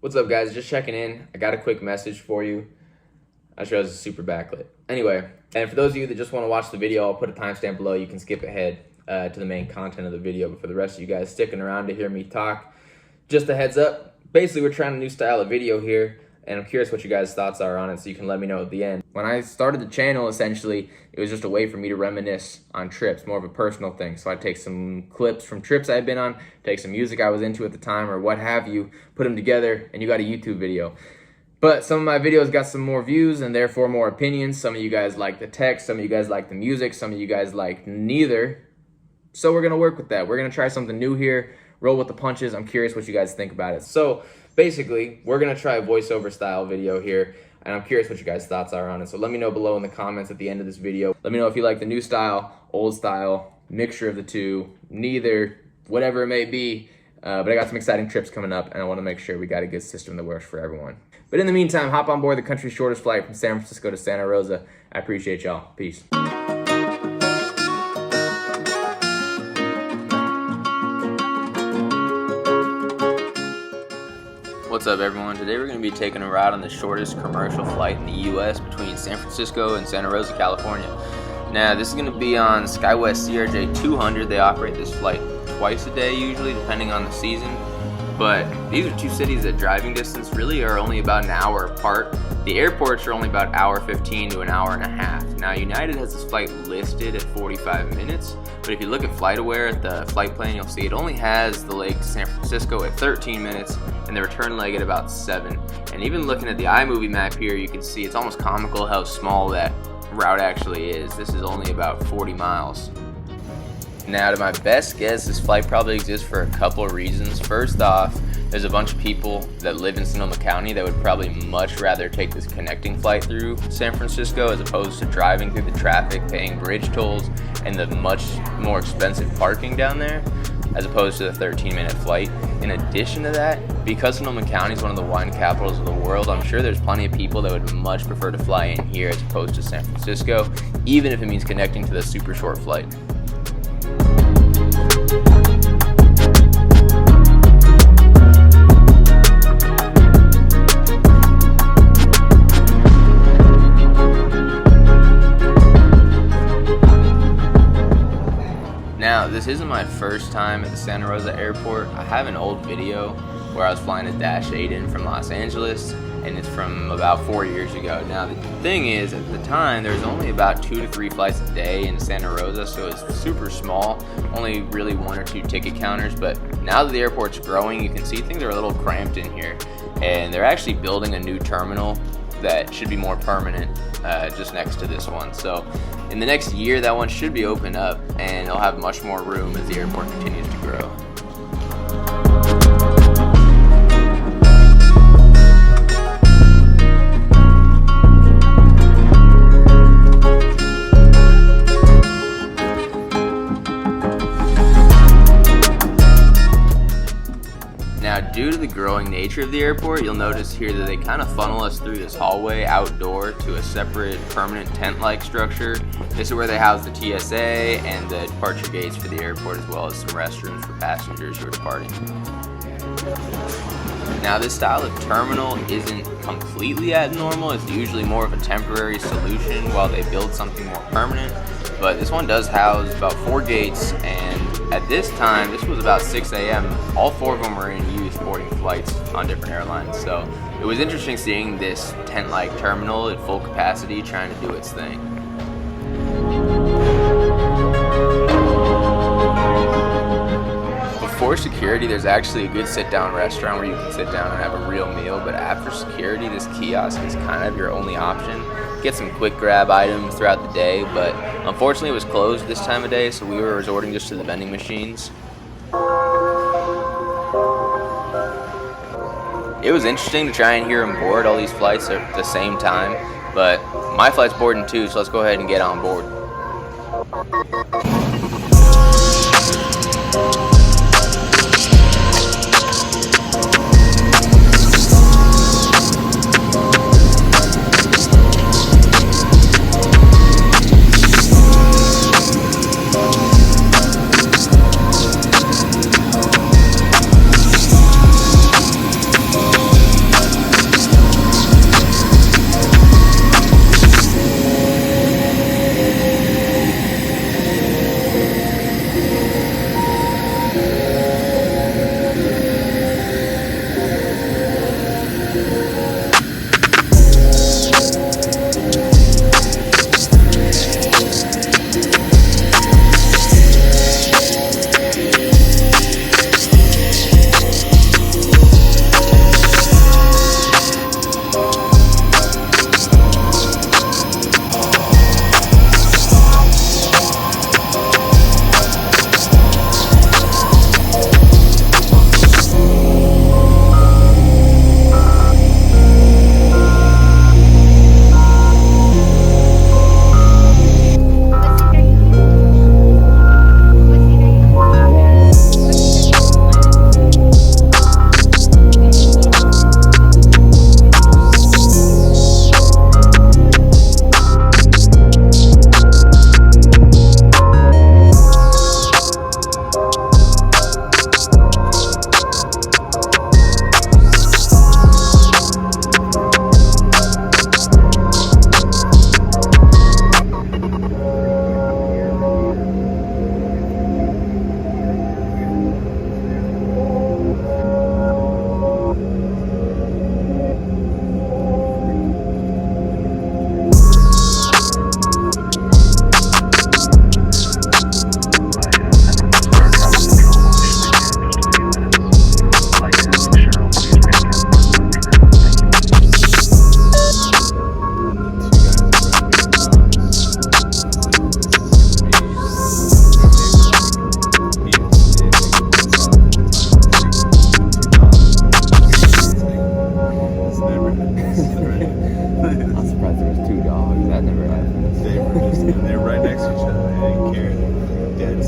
What's up, guys? Just checking in. I got a quick message for you. I sure it's super backlit. Anyway, and for those of you that just want to watch the video, I'll put a timestamp below. You can skip ahead to the main content of the video. But for the rest of you guys sticking around to hear me talk, just a heads up. Basically, we're trying a new style of video here, and I'm curious what you guys' thoughts are on it, so you can let me know at the end. When I started the channel, essentially, it was just a way for me to reminisce on trips, more of a personal thing. So I'd take some clips from trips I'd been on, take some music I was into at the time, or what have you, put them together, and you got a YouTube video. But some of my videos got some more views and therefore more opinions. Some of you guys like the text, some of you guys like the music, some of you guys like neither. So we're gonna work with that. We're gonna try something new here, roll with the punches. I'm curious what you guys think about it. So basically, we're gonna try a voiceover style video here, and I'm curious what you guys' thoughts are on it. So let me know below in the comments at the end of this video. Let me know if you like the new style, old style, mixture of the two, neither, whatever it may be. But I got some exciting trips coming up, and I want to make sure we got a good system that works for everyone. But in the meantime, hop on board the country's shortest flight from San Francisco to Santa Rosa. I appreciate y'all. Peace. What's up, everyone? Today we're going to be taking a ride on the shortest commercial flight in the U.S. between San Francisco and Santa Rosa, California. Now, this is going to be on SkyWest CRJ 200. They operate this flight twice a day, usually, depending on the season. But these are two cities that driving distance really are only about an hour apart. The airports are only about an hour 15 to an hour and a half. Now, United has this flight listed at 45 minutes, but if you look at FlightAware at the flight plan, you'll see it only has the leg to San Francisco at 13 minutes and the return leg at about 7. And even looking at the iMovie map here, you can see it's almost comical how small that route actually is. This is only about 40 miles. Now, to my best guess, this flight probably exists for a couple of reasons. First off, there's a bunch of people that live in Sonoma County that would probably much rather take this connecting flight through San Francisco as opposed to driving through the traffic, paying bridge tolls, and the much more expensive parking down there, as opposed to the 13-minute flight. In addition to that, because Sonoma County is one of the wine capitals of the world, I'm sure there's plenty of people that would much prefer to fly in here as opposed to San Francisco, even if it means connecting to the super short flight. Now, this isn't my first time at the Santa Rosa airport. I have an old video where I was flying a Dash 8 in from Los Angeles, and it's from about 4 years ago. Now, the thing is, at the time, there was only about 2 to 3 flights a day in Santa Rosa, so it's super small, only really 1 or 2 ticket counters. But now that the airport's growing, you can see things are a little cramped in here, and they're actually building a new terminal that should be more permanent just next to this one. So in the next year, that one should be open up, and it'll have much more room as the airport continues to grow. Now, due to the growing nature of the airport, you'll notice here that they kind of funnel us through this hallway outdoor to a separate permanent tent-like structure. This is where they house the TSA and the departure gates for the airport, as well as some restrooms for passengers who are departing. Now, this style of terminal isn't completely abnormal. It's usually more of a temporary solution while they build something more permanent. But this one does house about 4 gates, and at this time, this was about 6 a.m., all 4 of them were in use boarding flights on different airlines. So it was interesting seeing this tent-like terminal at full capacity trying to do its thing. Before security, there's actually a good sit-down restaurant where you can sit down and have a real meal, but after security, this kiosk is kind of your only option. Get some quick grab items throughout the day, but unfortunately it was closed this time of day, so we were resorting just to the vending machines. It was interesting to try and hear them board all these flights at the same time, but my flight's boarding too, so let's go ahead and get on board.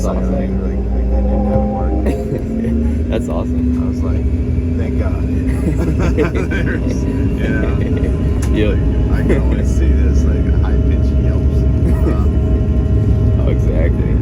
saw awesome. like they didn't have it work. That's awesome. I was like, thank God. Yep. Like, I can always see this like high pitched yelps. Oh, exactly.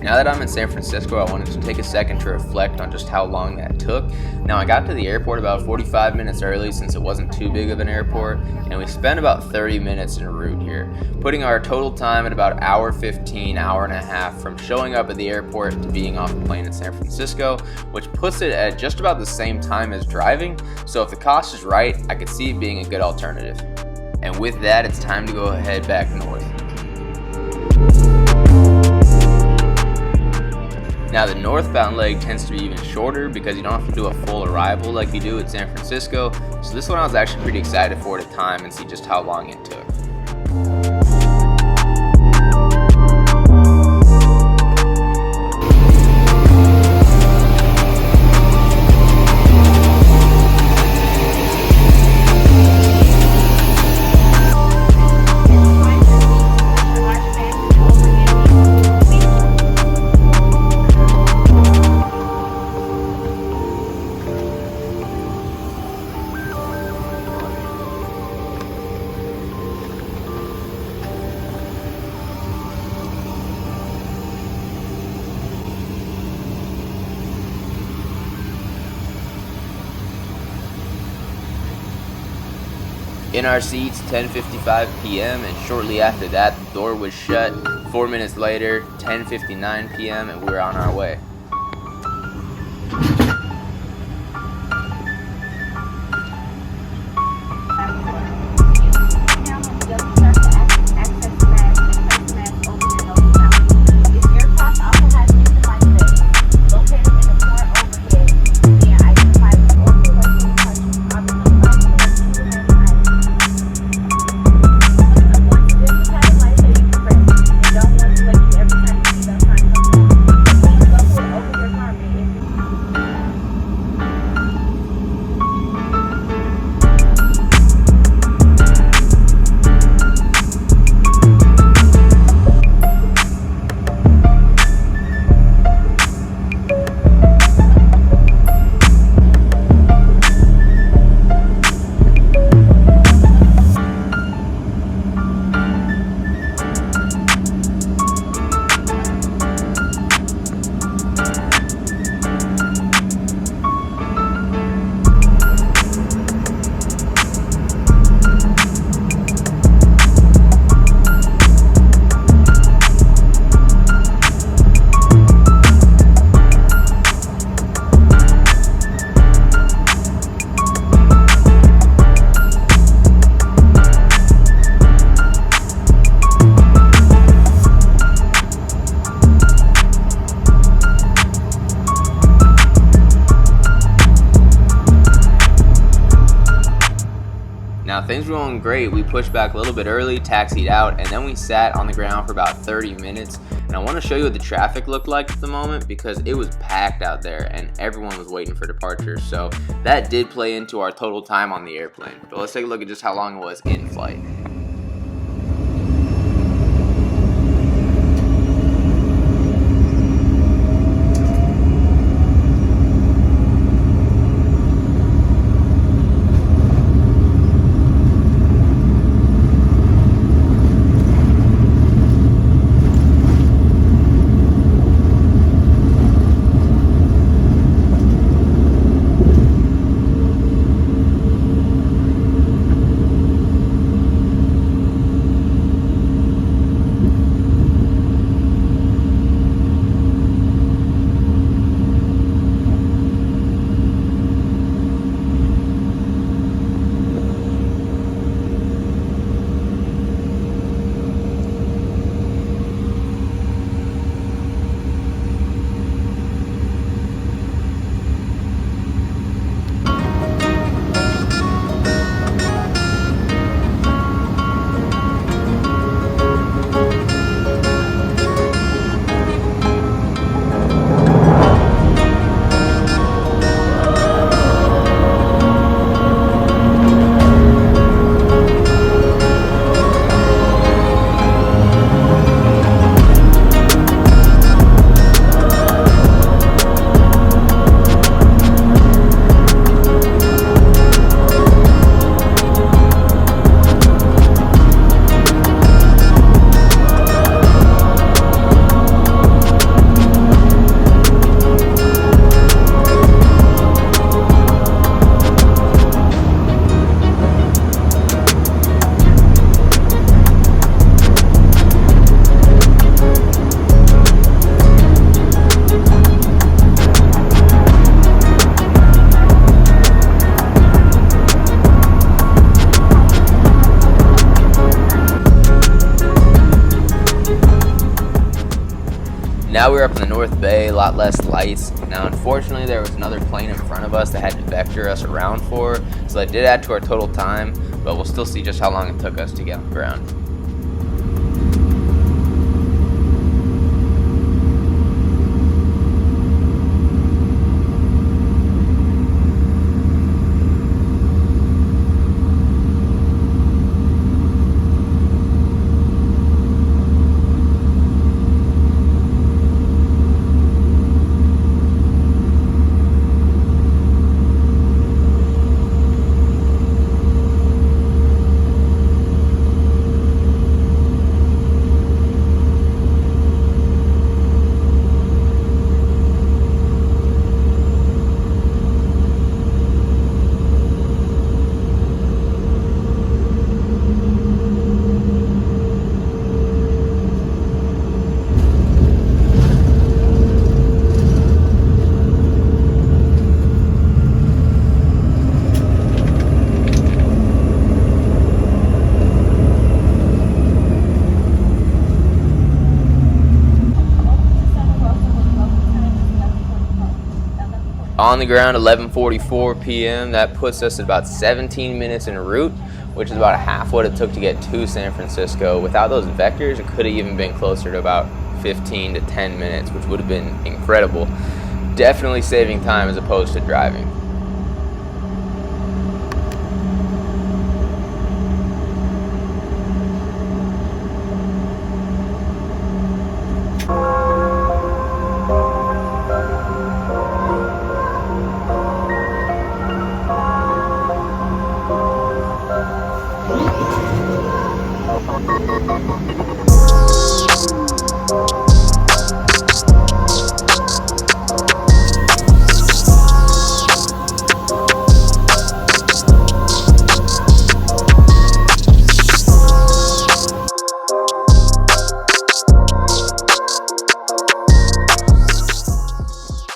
Now that I'm in San Francisco, I wanted to take a second to reflect on just how long that took. Now, I got to the airport about 45 minutes early since it wasn't too big of an airport, and we spent about 30 minutes en route here, putting our total time at about hour 15, hour and a half from showing up at the airport to being off the plane in San Francisco, which puts it at just about the same time as driving, so if the cost is right, I could see it being a good alternative. And with that, it's time to go ahead back north. Now, the northbound leg tends to be even shorter because you don't have to do a full arrival like you do at San Francisco, so this one I was actually pretty excited for at the time and see just how long it took. In our seats, 10:55 p.m., and shortly after that, the door was shut. 4 minutes later, 10:59 p.m., and we were on our way. things were going great. We pushed back a little bit early, taxied out, and then we sat on the ground for about 30 minutes. And I want to show you what the traffic looked like at the moment because it was packed out there and everyone was waiting for departure. So that did play into our total time on the airplane. But let's take a look at just how long it was in flight. Now we're up in the North Bay, a lot less lights. Now unfortunately there was another plane in front of us that had to vector us around for, so that did add to our total time, but we'll still see just how long it took us to get on the ground. On the ground, 11:44 p.m. That puts us at about 17 minutes en route, which is about half what it took to get to San Francisco. Without those vectors, it could have even been closer to about 15 to 10 minutes, which would have been incredible. Definitely saving time as opposed to driving.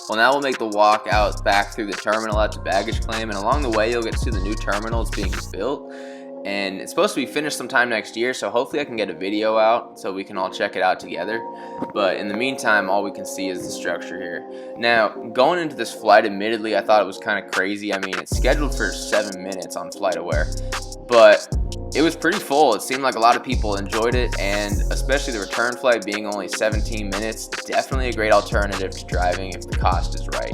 Well, now we'll make the walk out back through the terminal at the baggage claim, and along the way you'll get to see the new terminal is being built, and it's supposed to be finished sometime next year, so hopefully I can get a video out so we can all check it out together. But in the meantime, all we can see is the structure here. Now, going into this flight, admittedly, I thought it was kind of crazy. I mean, it's scheduled for 7 minutes on FlightAware, but but it was pretty full. It seemed like a lot of people enjoyed it, and especially the return flight being only 17 minutes, definitely a great alternative to driving if the cost is right.